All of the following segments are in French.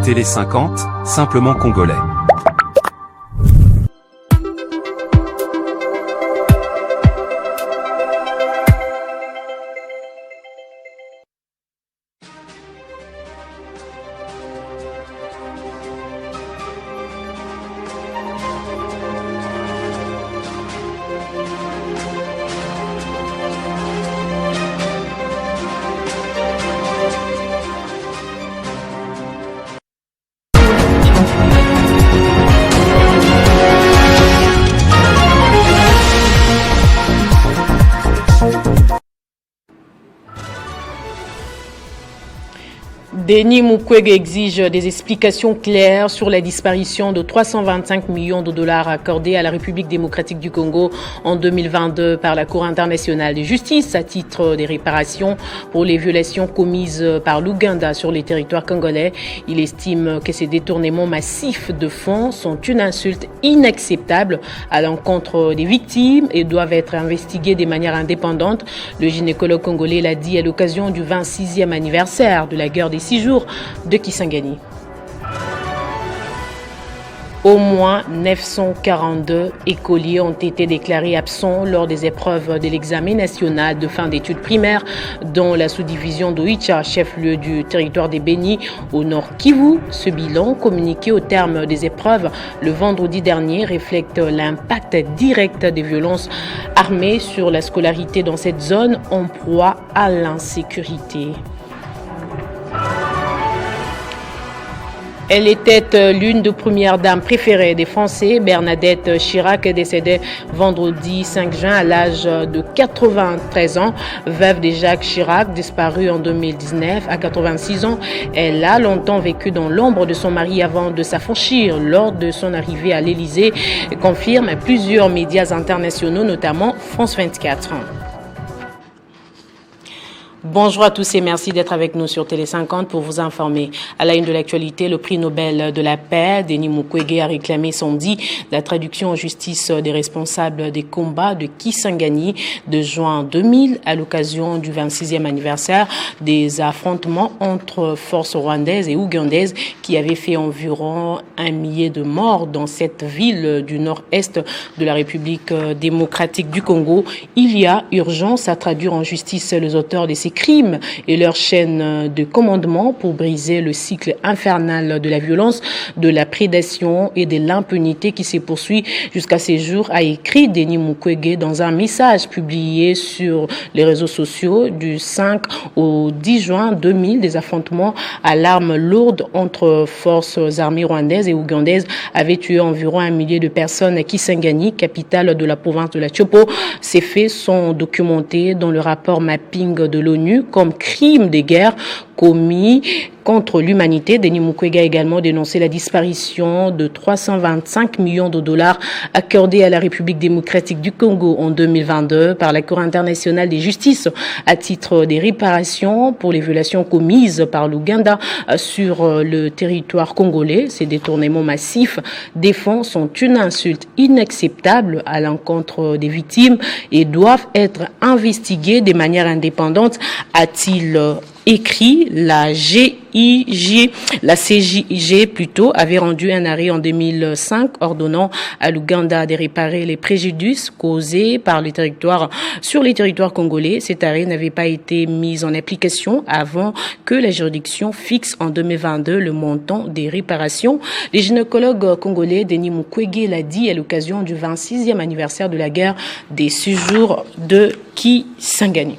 Télé 50, simplement congolais. Denis Mukwege exige des explications claires sur la disparition de 325 millions de dollars accordés à la République démocratique du Congo en 2022 par la Cour internationale de justice à titre des réparations pour les violations commises par l'Ouganda sur les territoires congolais. Il estime que ces détournements massifs de fonds sont une insulte inacceptable à l'encontre des victimes et doivent être investigués de manière indépendante. Le gynécologue congolais l'a dit à l'occasion du 26e anniversaire de la guerre des 6 jours de Kisangani. Au moins 942 écoliers ont été déclarés absents lors des épreuves de l'examen national de fin d'études primaires dans la sous-division d'Oicha, chef-lieu du territoire des Béni, au nord Kivu. Ce bilan, communiqué au terme des épreuves le vendredi dernier, reflète l'impact direct des violences armées sur la scolarité dans cette zone en proie à l'insécurité. Elle était l'une des premières dames préférées des Français. Bernadette Chirac est décédée vendredi 5 juin à l'âge de 93 ans. Veuve de Jacques Chirac, disparue en 2019 à 86 ans. Elle a longtemps vécu dans l'ombre de son mari avant de s'affranchir lors de son arrivée à l'Élysée, confirment plusieurs médias internationaux, notamment France 24. Bonjour à tous et merci d'être avec nous sur Télé 50 pour vous informer. À la une de l'actualité, le prix Nobel de la paix, Denis Mukwege, a réclamé samedi la traduction en justice des responsables des combats de Kisangani de juin 2000 à l'occasion du 26e anniversaire des affrontements entre forces rwandaises et ougandaises qui avaient fait environ 1 millier de morts dans cette ville du nord-est de la République démocratique du Congo. Il y a urgence à traduire en justice les auteurs de ces crimes et leur chaîne de commandement pour briser le cycle infernal de la violence, de la prédation et de l'impunité qui se poursuit jusqu'à ces jours, a écrit Denis Mukwege dans un message publié sur les réseaux sociaux du 5 au 10 juin 2000. Des affrontements à l'arme lourde entre forces armées rwandaises et ougandaises avaient tué environ 1 millier de personnes à Kisangani, capitale de la province de la Tchopo. Ces faits sont documentés dans le rapport mapping de l'ONU comme crime de guerre commis contre l'humanité. Denis Mukwege a également dénoncé la disparition de 325 millions de dollars accordés à la République démocratique du Congo en 2022 par la Cour internationale de justice à titre des réparations pour les violations commises par l'Ouganda sur le territoire congolais. Ces détournements massifs des fonds sont une insulte inacceptable à l'encontre des victimes et doivent être investigués de manière indépendante, a-t-il écrit. La CJG plutôt avait rendu un arrêt en 2005 ordonnant à l'Ouganda de réparer les préjudices causés par les territoires sur les territoires congolais. Cet arrêt n'avait pas été mis en application avant que la juridiction fixe en 2022 le montant des réparations. Les gynécologues congolais Denis Mukwege l'a dit à l'occasion du 26e anniversaire de la guerre des 6 jours de Kisangani.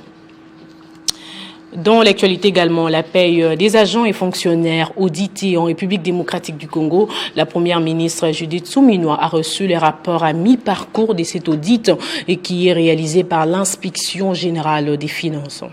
Dans l'actualité également, la paye des agents et fonctionnaires audités en République démocratique du Congo. La première ministre Judith Suminwa a reçu les rapports à mi-parcours de cet audit et qui est réalisé par l'Inspection générale des finances.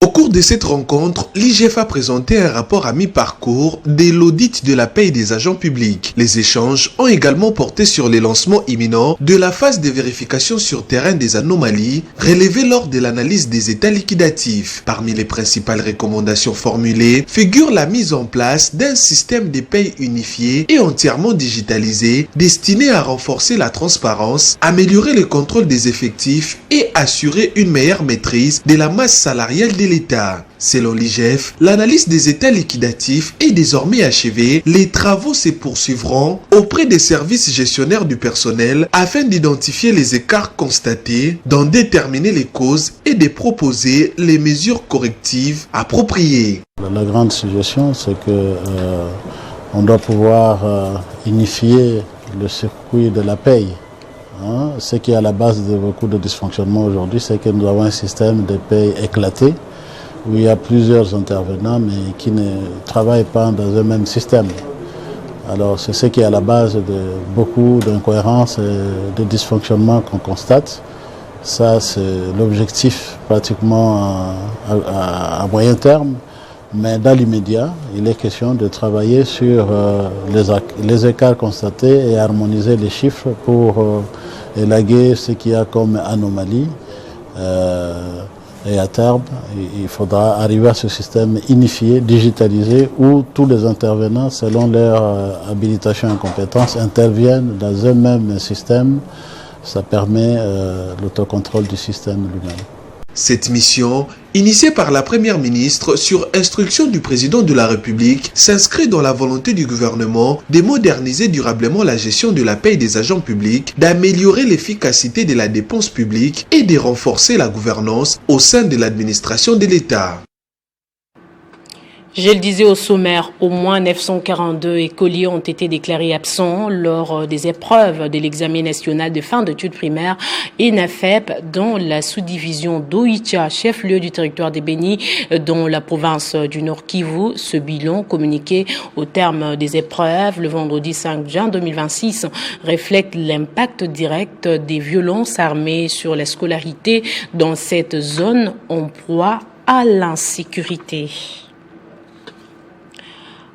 Au cours de cette rencontre, l'IGF a présenté un rapport à mi-parcours de l'audit de la paye des agents publics. Les échanges ont également porté sur les lancements imminents de la phase de vérification sur terrain des anomalies relevées lors de l'analyse des états liquidatifs. Parmi les principales recommandations formulées figure la mise en place d'un système de paye unifié et entièrement digitalisé destiné à renforcer la transparence, améliorer le contrôle des effectifs et assurer une meilleure maîtrise de la masse salariale des l'État. Selon l'IGF, l'analyse des états liquidatifs est désormais achevée. Les travaux se poursuivront auprès des services gestionnaires du personnel afin d'identifier les écarts constatés, d'en déterminer les causes et de proposer les mesures correctives appropriées. La grande suggestion, c'est que on doit pouvoir unifier le circuit de la paye. Ce qui est à la base de beaucoup de dysfonctionnements aujourd'hui, c'est que nous avons un système de paye éclaté, où il y a plusieurs intervenants, mais qui ne travaillent pas dans un même système. Alors c'est ce qui est à la base de beaucoup d'incohérences et de dysfonctionnements qu'on constate. Ça, c'est l'objectif pratiquement à moyen terme. Mais dans l'immédiat, il est question de travailler sur les écarts constatés et harmoniser les chiffres pour élaguer ce qu'il y a comme anomalie. Et à terme, il faudra arriver à ce système unifié, digitalisé, où tous les intervenants, selon leur habilitation et compétences, interviennent dans un même système. Ça permet l'autocontrôle du système lui-même. Cette mission, initiée par la Première ministre sur instruction du Président de la République, s'inscrit dans la volonté du gouvernement de moderniser durablement la gestion de la paie des agents publics, d'améliorer l'efficacité de la dépense publique et de renforcer la gouvernance au sein de l'administration de l'État. Je le disais au sommaire, au moins 942 écoliers ont été déclarés absents lors des épreuves de l'examen national de fin d'études primaires ENAFEP dans la sous-division d'Oicha, chef-lieu du territoire des Béni, dans la province du Nord Kivu. Ce bilan, communiqué au terme des épreuves le vendredi 5 juin 2026, reflète l'impact direct des violences armées sur la scolarité dans cette zone en proie à l'insécurité.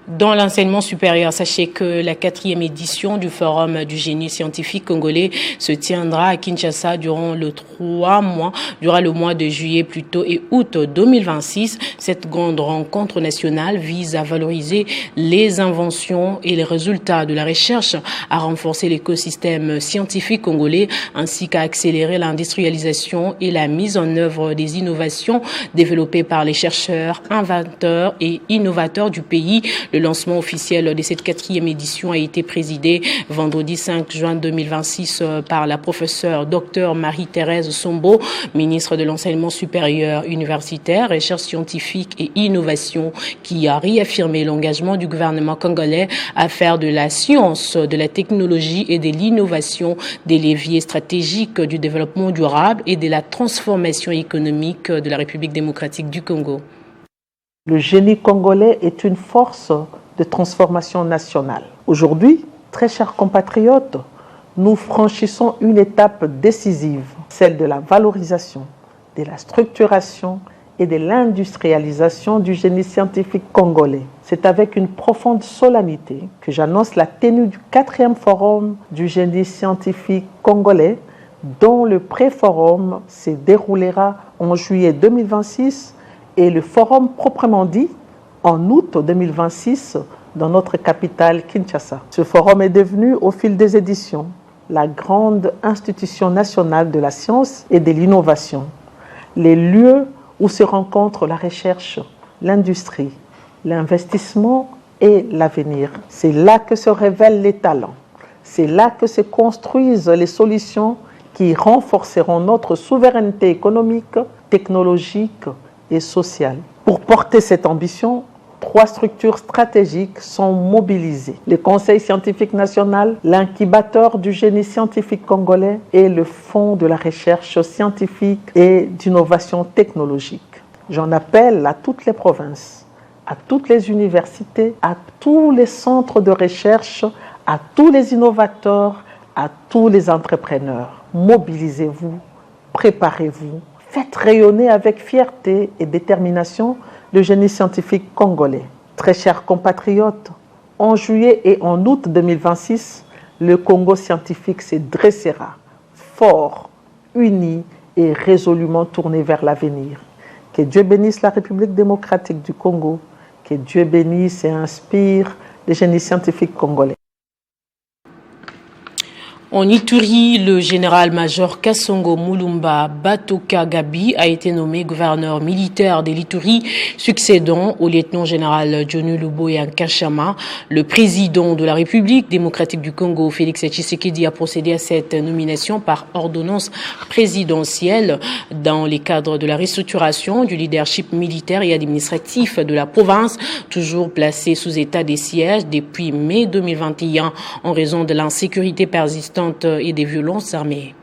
Dans l'enseignement supérieur, sachez que la 4e édition du Forum du génie scientifique congolais se tiendra à Kinshasa durant le mois de juillet plutôt et août 2026. Cette grande rencontre nationale vise à valoriser les inventions et les résultats de la recherche, à renforcer l'écosystème scientifique congolais ainsi qu'à accélérer l'industrialisation et la mise en œuvre des innovations développées par les chercheurs, inventeurs et innovateurs du pays. Le lancement officiel de cette 4e édition a été présidé vendredi 5 juin 2026 par la professeure Dr Marie-Thérèse Sombo, ministre de l'Enseignement supérieur universitaire, recherche scientifique et innovation, qui a réaffirmé l'engagement du gouvernement congolais à faire de la science, de la technologie et de l'innovation des leviers stratégiques du développement durable et de la transformation économique de la République démocratique du Congo. Le génie congolais est une force de transformation nationale. Aujourd'hui, très chers compatriotes, nous franchissons une étape décisive, celle de la valorisation, de la structuration et de l'industrialisation du génie scientifique congolais. C'est avec une profonde solennité que j'annonce la tenue du 4e forum du génie scientifique congolais, dont le pré-forum se déroulera en juillet 2026 et le forum proprement dit en août 2026 dans notre capitale Kinshasa. Ce forum est devenu au fil des éditions la grande institution nationale de la science et de l'innovation, les lieux où se rencontrent la recherche, l'industrie, l'investissement et l'avenir. C'est là que se révèlent les talents, c'est là que se construisent les solutions qui renforceront notre souveraineté économique, technologique et sociale. Pour porter cette ambition, 3 structures stratégiques sont mobilisées. Le Conseil scientifique national, l'incubateur du génie scientifique congolais et le Fonds de la recherche scientifique et d'innovation technologique. J'en appelle à toutes les provinces, à toutes les universités, à tous les centres de recherche, à tous les innovateurs, à tous les entrepreneurs. Mobilisez-vous, préparez-vous. Faites rayonner avec fierté et détermination le génie scientifique congolais. Très chers compatriotes, en juillet et en août 2026, le Congo scientifique se dressera, fort, uni et résolument tourné vers l'avenir. Que Dieu bénisse la République démocratique du Congo, que Dieu bénisse et inspire le génie scientifique congolais. En Ituri, le général-major Kasongo Mulumba Batoka Gabi a été nommé gouverneur militaire de l'Ituri, succédant au lieutenant-général John Luboya Nkashama. Le président de la République démocratique du Congo, Félix Tshisekedi, a procédé à cette nomination par ordonnance présidentielle dans les cadres de la restructuration du leadership militaire et administratif de la province, toujours placé sous état de siège depuis mai 2021 en raison de l'insécurité persistante et des violences armées.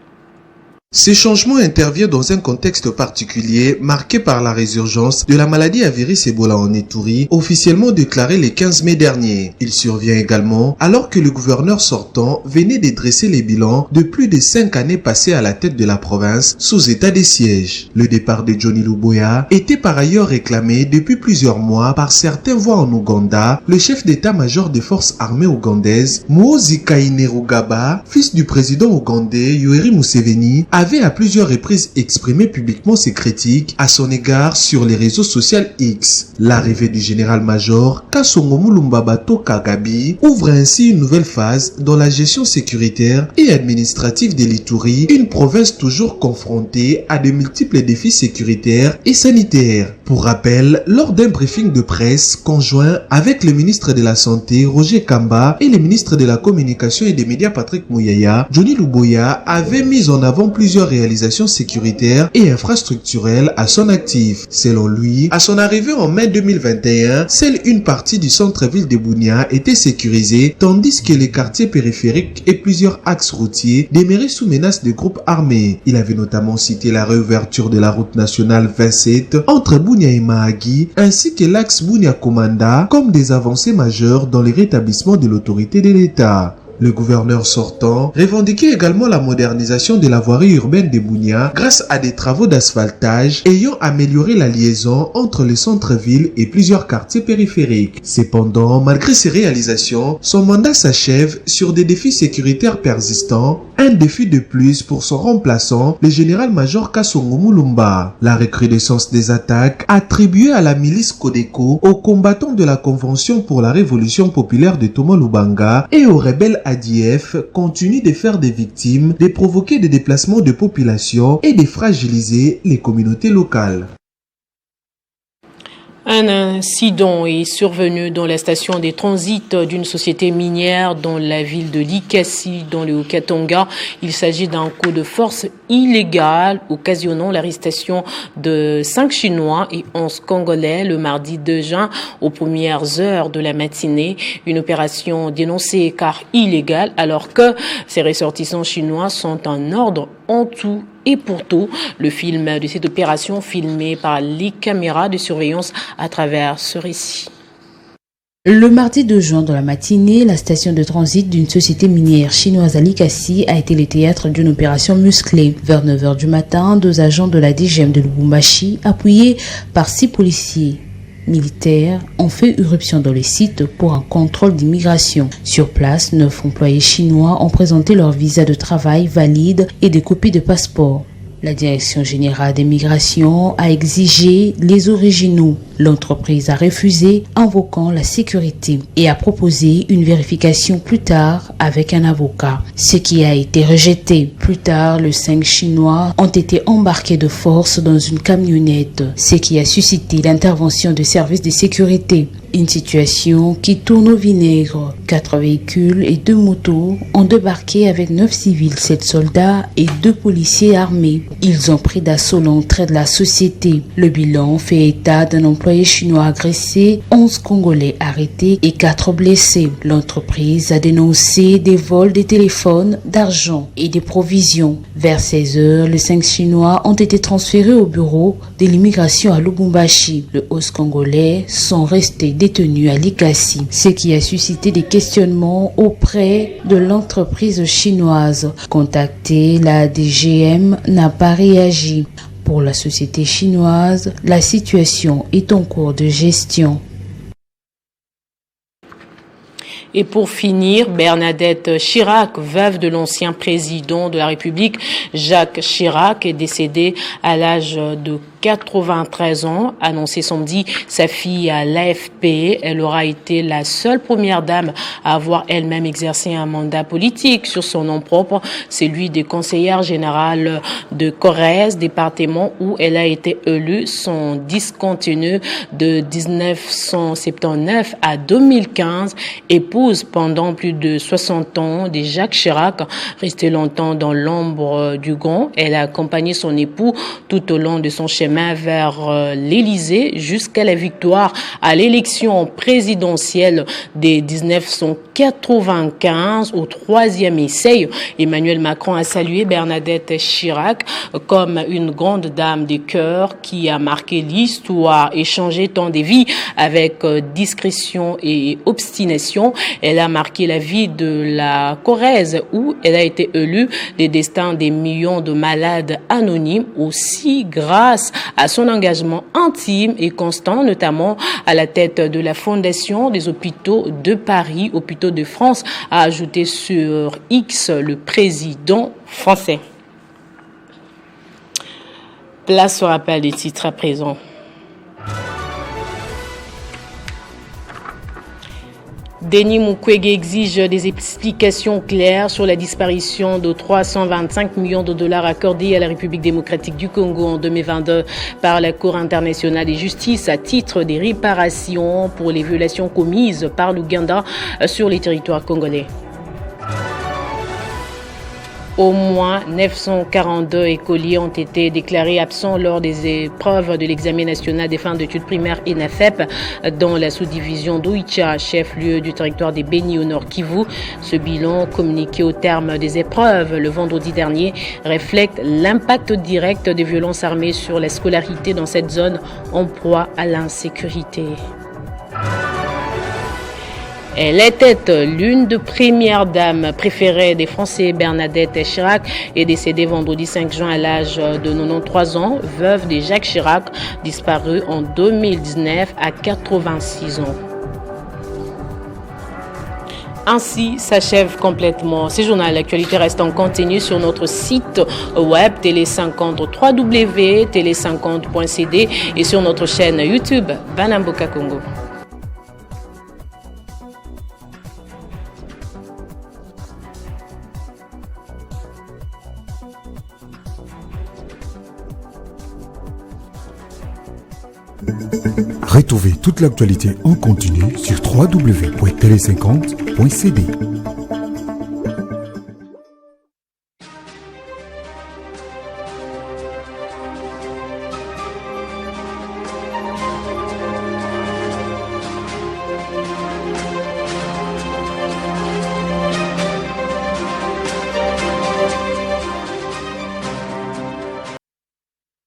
Ces changements interviennent dans un contexte particulier marqué par la résurgence de la maladie à virus Ebola en Ituri, officiellement déclarée le 15 mai dernier. Il survient également alors que le gouverneur sortant venait de dresser les bilans de plus de 5 années passées à la tête de la province sous état de siège. Le départ de Johnny Luboya était par ailleurs réclamé depuis plusieurs mois par certaines voix en Ouganda. Le chef d'état-major des forces armées ougandaises, Muhoozi Kainerugaba, fils du président ougandais Yoweri Museveni, avait à plusieurs reprises exprimé publiquement ses critiques à son égard sur les réseaux sociaux X. L'arrivée du général-major Kasongo Mulumba Batoka Gabi ouvre ainsi une nouvelle phase dans la gestion sécuritaire et administrative de l'Ituri, une province toujours confrontée à de multiples défis sécuritaires et sanitaires. Pour rappel, lors d'un briefing de presse conjoint avec le ministre de la Santé Roger Kamba et le ministre de la Communication et des Médias Patrick Muyaya, Johnny Luboya avait mis en avant plusieurs réalisations sécuritaires et infrastructurelles à son actif. Selon lui, à son arrivée en mai 2021, seule une partie du centre-ville de Bunia était sécurisée, tandis que les quartiers périphériques et plusieurs axes routiers demeuraient sous menace de groupes armés. Il avait notamment cité la réouverture de la route nationale 27 entre Bunia et Mahagi, ainsi que l'axe Bunia-Komanda, comme des avancées majeures dans le rétablissement de l'autorité de l'État. Le gouverneur sortant revendiquait également la modernisation de la voirie urbaine de Bunia grâce à des travaux d'asphaltage ayant amélioré la liaison entre le centre-ville et plusieurs quartiers périphériques. Cependant, malgré ces réalisations, son mandat s'achève sur des défis sécuritaires persistants, un défi de plus pour son remplaçant, le général-major Kasongo Mulumba. La recrudescence des attaques attribuées à la milice Codeco, aux combattants de la Convention pour la Révolution populaire de Thomas Lubanga et aux rebelles ADF continue de faire des victimes, de provoquer des déplacements de population et de fragiliser les communautés locales. Un incident est survenu dans la station de transit d'une société minière dans la ville de Likasi, dans le Haut-Katanga. Il s'agit d'un coup de force illégal occasionnant l'arrestation de 5 Chinois et 11 Congolais le mardi 2 juin aux premières heures de la matinée. Une opération dénoncée car illégale alors que ces ressortissants chinois sont en ordre en tout et pour tout. Le film de cette opération filmé par les caméras de surveillance à travers ce récit. Le mardi 2 juin dans la matinée, la station de transit d'une société minière chinoise à Likasi a été le théâtre d'une opération musclée. Vers 9h du matin, 2 agents de la DGM de Lubumbashi, appuyés par 6 policiers militaires, ont fait irruption dans le site pour un contrôle d'immigration. Sur place, 9 employés chinois ont présenté leur visa de travail valide et des copies de passeport. La Direction générale des migrations a exigé les originaux. L'entreprise a refusé, invoquant la sécurité, et a proposé une vérification plus tard avec un avocat, ce qui a été rejeté. Plus tard, les 5 Chinois ont été embarqués de force dans une camionnette, ce qui a suscité l'intervention des services de sécurité. Une situation qui tourne au vinaigre. 4 véhicules et 2 motos ont débarqué avec 9 civils, 7 soldats et 2 policiers armés. Ils ont pris d'assaut l'entrée de la société. Le bilan fait état d'un employé chinois agressé, 11 Congolais arrêtés et 4 blessés. L'entreprise a dénoncé des vols de téléphones, d'argent et des provisions. Vers 16 heures, les 5 Chinois ont été transférés au bureau de l'immigration à Lubumbashi. Les 11 Congolais sont restés détenus à Likasi, ce qui a suscité des questionnements auprès de l'entreprise chinoise. Contactée, la DGM n'a pas réagi. Pour la société chinoise, la situation est en cours de gestion. Et pour finir, Bernadette Chirac, veuve de l'ancien président de la République, Jacques Chirac, est décédée à l'âge de 93 ans, a annoncé samedi sa fille à l'AFP. Elle aura été la seule première dame à avoir elle-même exercé un mandat politique sur son nom propre, celui de conseillère générale de Corrèze, département où elle a été élue. Son discontinu de 1979 à 2015, épouse pendant plus de 60 ans de Jacques Chirac, restée longtemps dans l'ombre du gond. Elle a accompagné son époux tout au long de son chemin vers l'Élysée jusqu'à la victoire à l'élection présidentielle de 1995 au troisième essai. Emmanuel Macron a salué Bernadette Chirac comme une grande dame de cœur qui a marqué l'histoire et changé tant de vies avec discrétion et obstination. Elle a marqué la vie de la Corrèze où elle a été élue, des destins des millions de malades anonymes aussi grâce à son engagement intime et constant, notamment à la tête de la Fondation des hôpitaux de Paris, hôpitaux de France, a ajouté sur X le président français. Place au rappel des titres à présent. Denis Mukwege exige des explications claires sur la disparition de 325 millions de dollars accordés à la République démocratique du Congo en 2022 par la Cour internationale de justice à titre des réparations pour les violations commises par l'Ouganda sur les territoires congolais. Au moins 942 écoliers ont été déclarés absents lors des épreuves de l'examen national des fins d'études primaires ENAFEP dans la sous-division d'Oicha, chef-lieu du territoire des Béni au Nord Kivu. Ce bilan, communiqué au terme des épreuves le vendredi dernier, reflète l'impact direct des violences armées sur la scolarité dans cette zone en proie à l'insécurité. Elle était l'une des premières dames préférées des Français. Bernadette Chirac est décédée vendredi 5 juin à l'âge de 93 ans, veuve de Jacques Chirac, disparue en 2019 à 86 ans. Ainsi s'achève complètement ce journal. L'actualité reste en continu sur notre site web Télé50 www.télé50.cd et sur notre chaîne YouTube Banamboka Congo. Retrouvez toute l'actualité en continu sur www.tele50.cd.